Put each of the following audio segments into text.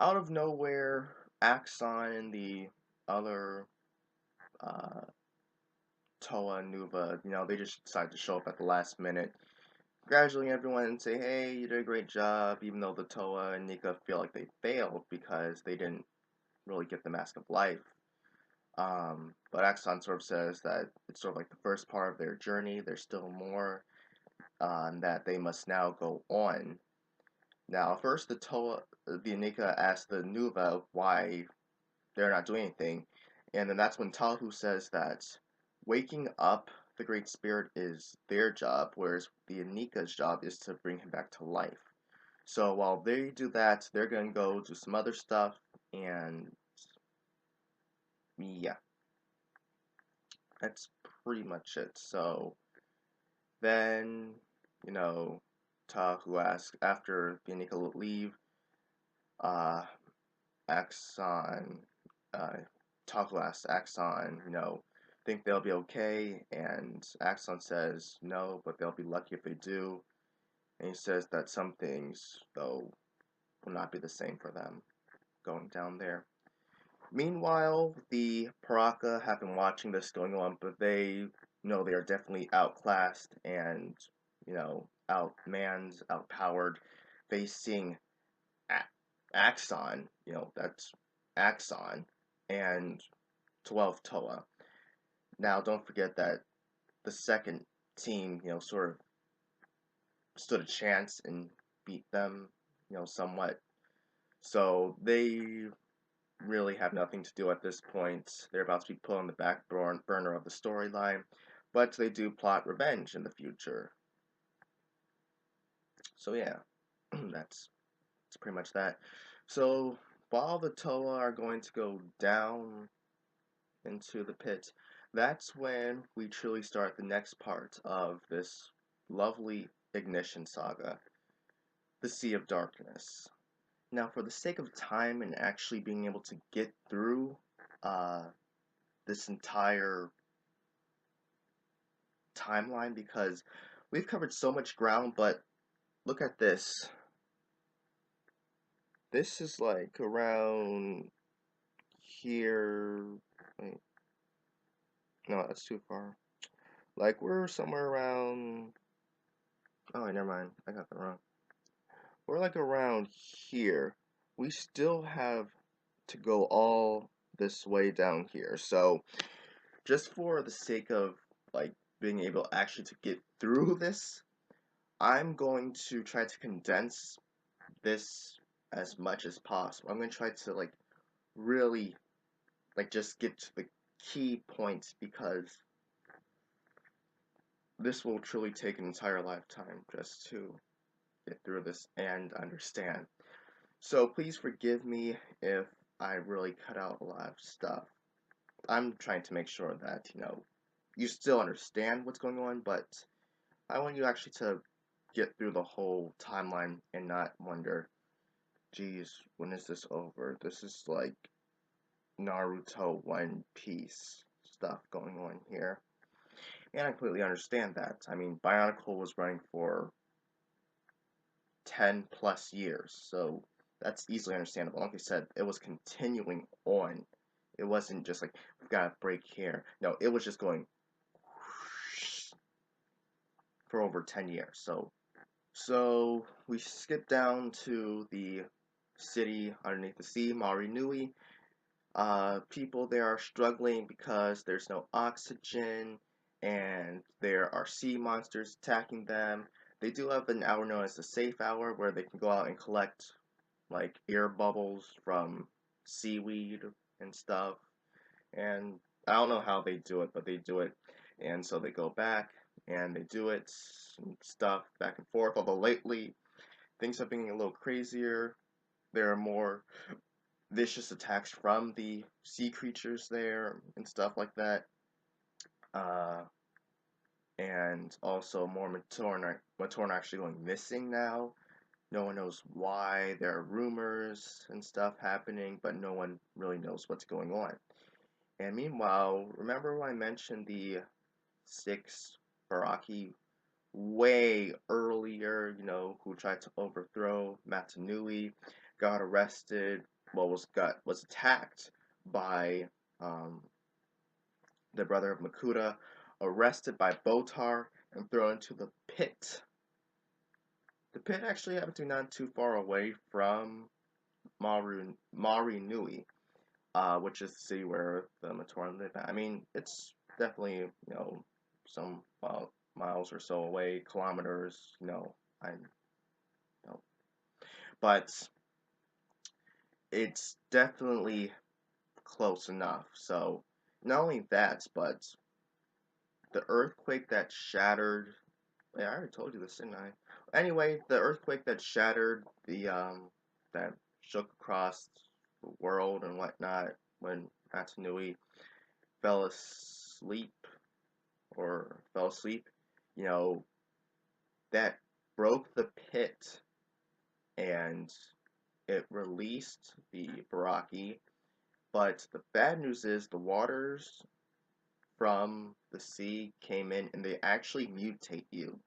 out of nowhere, Axon and the other uh, Toa and Nuva, they just decide to show up at the last minute, congratulating everyone and say, hey, you did a great job, even though the Toa and Nika feel like they failed because they didn't really get the Mask of Life. But Axon sort of says that it's sort of like the first part of their journey, there's still more, and that they must now go on. Now, first the Nika asks the Nuva why they're not doing anything, and then that's when Talhu says that waking up the Great Spirit is their job, whereas the Anika's job is to bring him back to life. So while they do that, they're gonna go do some other stuff, and yeah, that's pretty much it. So then, you know, Tahu asks after the Anika leave, uh, Axon, uh, Tahu asks Axon, think they'll be okay, and Axon says no, but they'll be lucky if they do. And he says that some things, though, will not be the same for them going down there. Meanwhile, the Paraka have been watching this going on, but they know they are definitely outclassed and, outmanned, outpowered, facing A- Axon, that's Axon, and 12 Toa. Now, don't forget that the second team, sort of stood a chance and beat them, somewhat. So they really have nothing to do at this point. They're about to be put on the back burner of the storyline, but they do plot revenge in the future. So yeah, that's pretty much that. So while the Toa are going to go down into the pit, that's when we truly start the next part of this lovely Ignition saga, the Sea of Darkness. Now, for the sake of time and actually being able to get through uh, this entire timeline, because we've covered so much ground, but look at this. This is like around here. Wait, no, that's too far. Like, we're somewhere around. Oh, wait, never mind. I got that wrong. We're like around here. We still have to go all this way down here. So, just for the sake of like being able actually to get through this, I'm going to try to condense this as much as possible. I'm going to try to like really like just get to the key points because this will truly take an entire lifetime just to get through this and understand. So please forgive me if I really cut out a lot of stuff. I'm trying to make sure that, you still understand what's going on, but I want you actually to get through the whole timeline and not wonder, geez, when is this over? This is like Naruto One Piece stuff going on here. And I completely understand that. I mean, Bionicle was running for 10 plus years, so that's easily understandable. Like I said, it was continuing on. It wasn't just like, we've got a break here. No, it was just going for over 10 years. So we skip down to the city underneath the sea, Mari Nui. People there are struggling because there's no oxygen and there are sea monsters attacking them. They do have an hour known as the safe hour where they can go out and collect like air bubbles from seaweed and stuff. And I don't know how they do it, but they do it. And so they go back and they do it and stuff back and forth. Although lately things are being a little crazier. There are more vicious attacks from the sea creatures there and stuff like that. Uh, and also more Matorn actually going missing now. No one knows why. There are rumors and stuff happening, but no one really knows what's going on. And meanwhile, remember when I mentioned the six Baraki way earlier, who tried to overthrow Matanui? got arrested, well, was attacked by um, the brother of Makuta, arrested by Botar, and thrown into the pit. The pit actually happened to be not too far away from Mari Nui, which is the city where the Matoran live at. I mean, it's definitely, some miles or so away, kilometers, I know, but it's definitely close enough. So, not only that, but the earthquake that shattered. Yeah, I already told you this, didn't I? Anyway, the earthquake that shattered that shook across the world and whatnot when Atanui fell asleep fell asleep, you know, that broke the pit and it released the Baraki. But the bad news is the waters from the sea came in and they actually mutate you.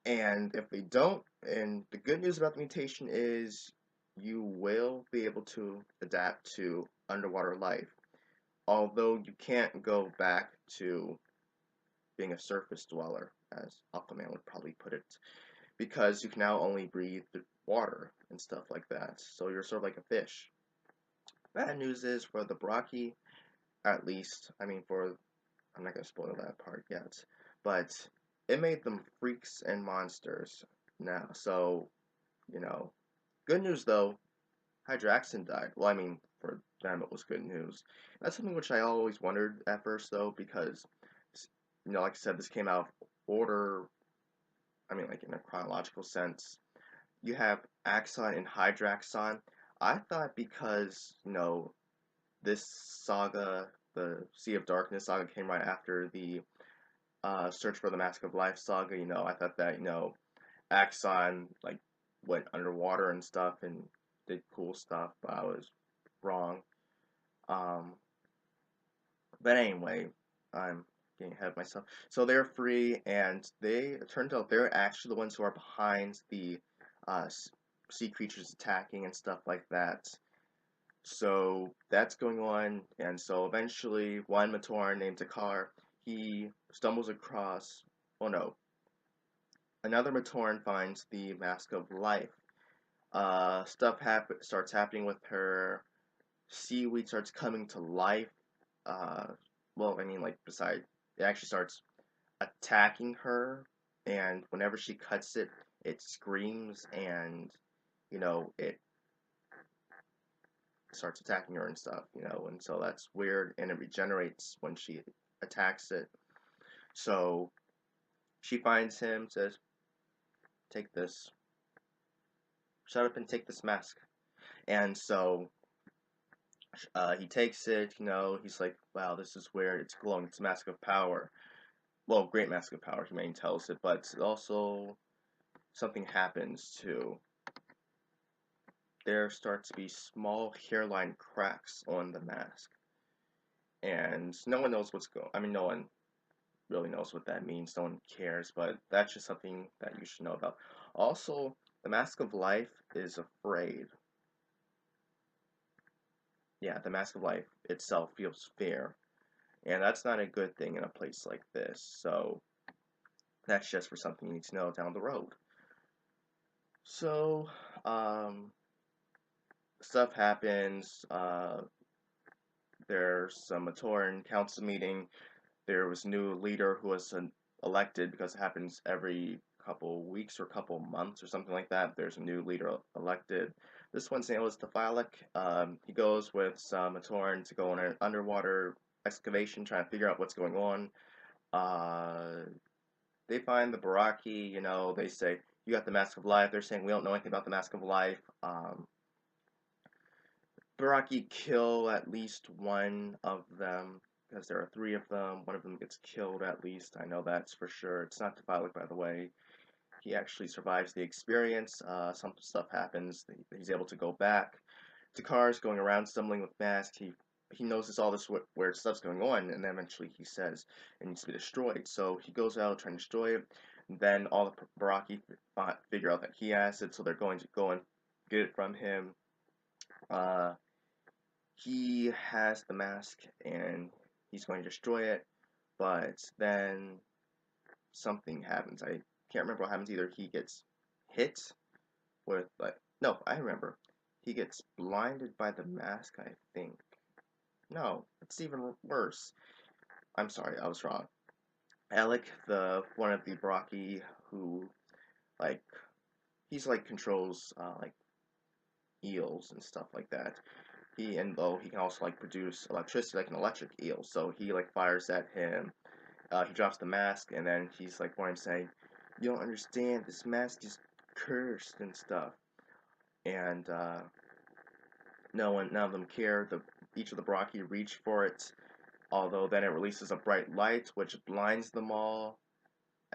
And if they don't, and the good news about the mutation is you will be able to adapt to underwater life. Although you can't go back to being a surface dweller, as Aquaman would probably put it, because you can now only breathe the water and stuff like that. So you're sort of like a fish. Bad news is for the Braki, at least, I mean, I'm not going to spoil that part yet, but it made them freaks and monsters now. So, you know, good news though, Hydraxin died. Well, I mean, for them it was good news. That's something which I always wondered at first though, because, like I said, this came out of order, I mean, like in a chronological sense. You have Axon and Hydraxon. I thought because, this saga, the Sea of Darkness saga, came right after the Search for the Mask of Life saga. I thought that Axon like went underwater and stuff and did cool stuff, but I was wrong. Um, but anyway, I'm getting ahead of myself. So they're free, and it turns out they're actually the ones who are behind the uh, sea creatures attacking and stuff like that. So that's going on, and so eventually one Matoran named Takar, he stumbles across, oh no, another Matoran finds the Mask of Life. Stuff starts happening with her. Seaweed starts coming to life. Uh, well, I mean, like, besides, it actually starts attacking her, and whenever she cuts it, it screams, and, it starts attacking her and stuff, and so that's weird, and it regenerates when she attacks it. So she finds him, says, "Take this. Shut up and take this mask." And so he takes it, he's like, "Wow, this is weird. It's glowing. It's a mask of power." Well, great mask of power, Humane tells it, but also something happens too. There starts to be small hairline cracks on the mask. And no one knows I mean, no one really knows what that means. No one cares, but that's just something that you should know about. Also, the Mask of Life is afraid. Yeah, the Mask of Life itself feels fear. And that's not a good thing in a place like this. So, that's just for something you need to know down the road. So, stuff happens. There's some Matoran council meeting. There was a new leader who was elected because it happens every couple weeks or couple months or something like that. There's a new leader elected. This one's name was Tefilek. He goes with some Matoran to go on an underwater excavation, trying to figure out what's going on. They find the Baraki. They say, "You got the Mask of Life." They're saying, "We don't know anything about the Mask of Life." Baraki kill at least one of them, because there are three of them. One of them gets killed at least. I know that's for sure. It's not Tefilek, by the way. He actually survives the experience. Some stuff happens. He's able to go back. Takar's going around stumbling with Mask. He notices all this weird stuff's going on, and then eventually he says it needs to be destroyed. So he goes out trying to destroy it. And then all the Baraki figure out that he has it, so they're going to go in get it from him. Uh, he has the mask and he's going to destroy it, but then something happens. I can't remember what happens. Either he gets hit with like no, I remember. He gets blinded by the mask, I think. No, it's even worse. I'm sorry, I was wrong. Alec, the one of the Brocky who like he's like controls like eels and stuff like that. He can also like produce electricity like an electric eel. So he like fires at him. He drops the mask and then he's like for him saying, "You don't understand. This mask is cursed and stuff." And none of them care. Each of the Brocky reach for it. Although then it releases a bright light which blinds them all.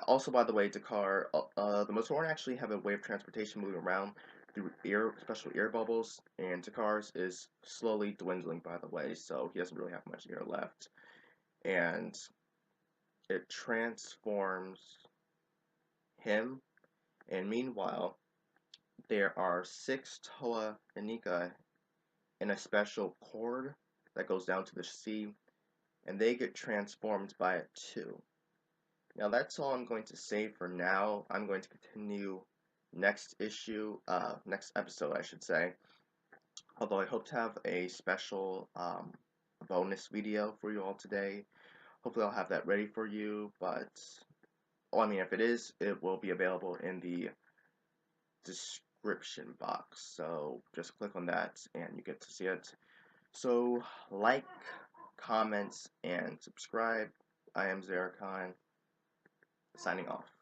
Also, by the way, Dakar, the Motoran actually have a way of transportation moving around through special air bubbles, and Dakar's is slowly dwindling, by the way, so he doesn't really have much air left. And it transforms him, and meanwhile, there are 6 Toa Inika in a special cord that goes down to the sea, and they get transformed by it too. Now that's all I'm going to say for now. I'm going to continue next episode, I should say. Although I hope to have a special bonus video for you all today. Hopefully I'll have that ready for you, but, well, I mean, if it is, it will be available in the description box. So just click on that and you get to see it. So, like, comment, and subscribe. I am Xeracon, signing off.